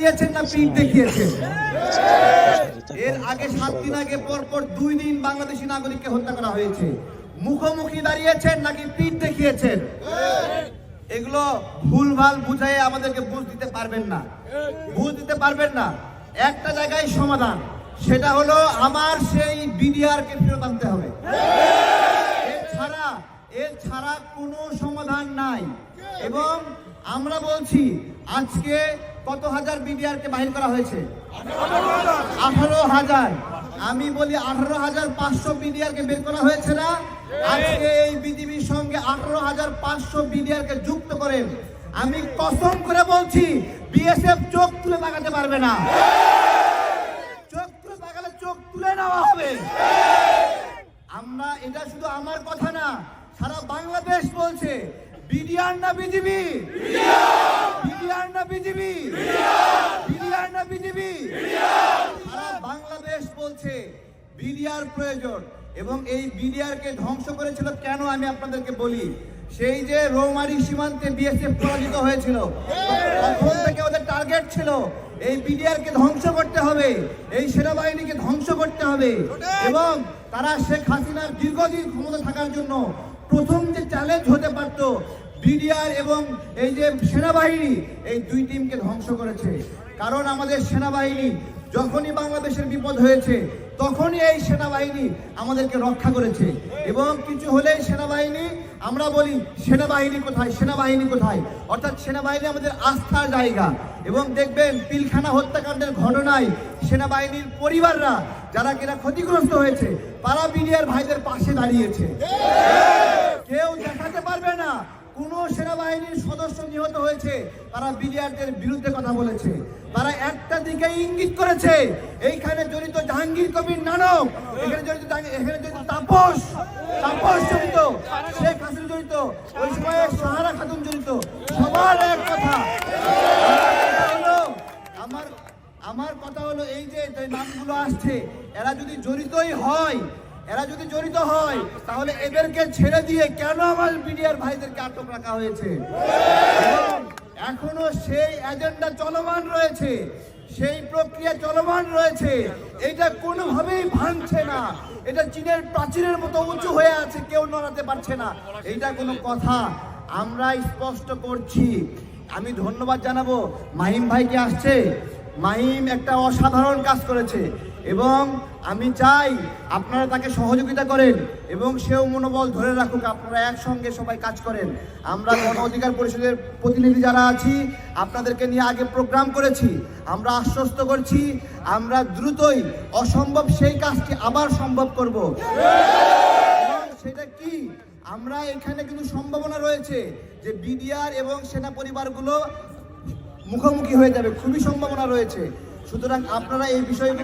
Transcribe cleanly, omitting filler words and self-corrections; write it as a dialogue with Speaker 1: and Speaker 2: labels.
Speaker 1: দেখিয়েছেন না পিঠ দেখিয়েছেন? এর আগে 7 দিন আগে পরপর 2 দিন বাংলাদেশি নাগরিককে হত্যা করা হয়েছে। মুখোমুখি দাঁড়িয়েছেন নাকি পিঠ দেখিয়েছেন? এগুলো ভুলভাল বুঝাই আমাদেরকে বুঝ দিতে পারবেন না, বুঝ দিতে পারবেন না। একটা জায়গায় সমাধান, সেটা হলো আমার সেই বিডিআরকে ফেরত আনতে হবে। এর ছাড়া কোনো সমাধান নাই। এবং আমরা বলছি আজকে কত হাজার বিডিআরকে বাহির করা হয়েছে? 18,000। আমি বলি 18,500 বিডিআরকে বের করা হয়েছে না? আজকে এই বিজিবির সঙ্গে 18,500 বিডিআরকে যুক্ত করেন। আমি কসম করে বলছি বিএসএফ চোখ তুলে তাকাতে পারবে না। চোখ তুলে তাকালে চোখ তুলে নেওয়া হবে। আমরা, এটা শুধু আমার কথা না, সারা বাংলাদেশ বলছে বিডিআর না বিজিবি, বিডিআর না বিজিবি, বিডিআর না বিজিবি। সারা বাংলাদেশ বলছে বিডিআর প্রয়োজন। এবং এই বিডিআরকে ধ্বংস করেছিল কেন আমি আপনাদেরকে বলি। সেই যে রৌমারী সীমান্তে বিএসএফ পরাজিত হয়েছিল, তখন থেকে ওদের টার্গেট ছিল এই বিডিআরকে ধ্বংস করতে হবে, এই সেনাবাহিনীকে ধ্বংস করতে হবে। এবং তারা শেখ হাসিনার দীর্ঘদিন ক্ষমতা থাকার জন্য প্রথম যে চ্যালেঞ্জ হতে পারত বিডিআর এবং এই যে সেনাবাহিনী, এই দুই টিমকে ধ্বংস করেছে। কারণ আমাদের সেনাবাহিনী যখনই বাংলাদেশের বিপদ হয়েছে তখনই এই সেনাবাহিনী আমাদেরকে রক্ষা করেছে। এবং কিছু হলেই সেনাবাহিনী, আমরা বলি সেনাবাহিনী কোথায়, সেনাবাহিনী কোথায়, অর্থাৎ সেনাবাহিনী আমাদের আস্থার জায়গা। এবং দেখবেন পিলখানা হত্যাকাণ্ডের ঘটনায় সেনাবাহিনীর পরিবাররা যারা কিনা ক্ষতিগ্রস্ত হয়েছে তারা বিডিআর ভাইদের পাশে দাঁড়িয়েছে। কেউ দেখাতে পারবে না কোন সেনাবাহিনীর সদস্য নিহত হয়েছে তারা বিডিআরদের বিরুদ্ধে কথা বলেছে। তারা একটা দিকে ইঙ্গিত করেছে, এইখানে জড়িত জাহাঙ্গীর কবির নানক, এখানে জড়িত তাপস জড়িত, শেখ হাসিনা জড়িত, ওই সময় সাহারা খাতুন জড়িত। সবার এক কথা, আমার কথা হলো এই যে নামগুলো আসছে, এরা যদি জড়িত হয় তাহলে এদেরকে ছেড়ে দিয়ে কেন আমার বিডিআর ভাইদেরকে আটক রাখা হয়েছে? এবং এখনো সেই এজেন্ডা চলমান রয়েছে, সেই প্রক্রিয়া চলমান রয়েছে। এটা কোনোভাবেই ভাঙছে না, এটা চীনের প্রাচীরের মতো উঁচু হয়ে আছে, কেউ নড়াতে পারছে না। এইটা কোনো কথা? আমরা স্পষ্ট করছি। আমি ধন্যবাদ জানাবো মাহিম ভাইকে, আসছে, মাহিম একটা অসাধারণ কাজ করেছে এবং আমি চাই আপনারা তাকে সহযোগিতা করেন এবং সেও মনোবল ধরে রাখুক, আপনারা একসঙ্গে সবাই কাজ করেন। আমরা গণ অধিকার পরিষদের প্রতিনিধি যারা আছি আপনাদেরকে নিয়ে আগে প্রোগ্রাম করেছি, আমরা আশ্বস্ত করছি আমরা দ্রুতই অসম্ভব সেই কাজটি আবার সম্ভব করব। সেটা কি? আমরা এখানে কিন্তু সম্ভাবনা রয়েছে যে বিডিআর এবং সেনা পরিবারগুলো মুখোমুখি হয়ে যাবে, খুবই সম্ভাবনা রয়েছে। সুতরাং আপনারা এই বিষয়গুলো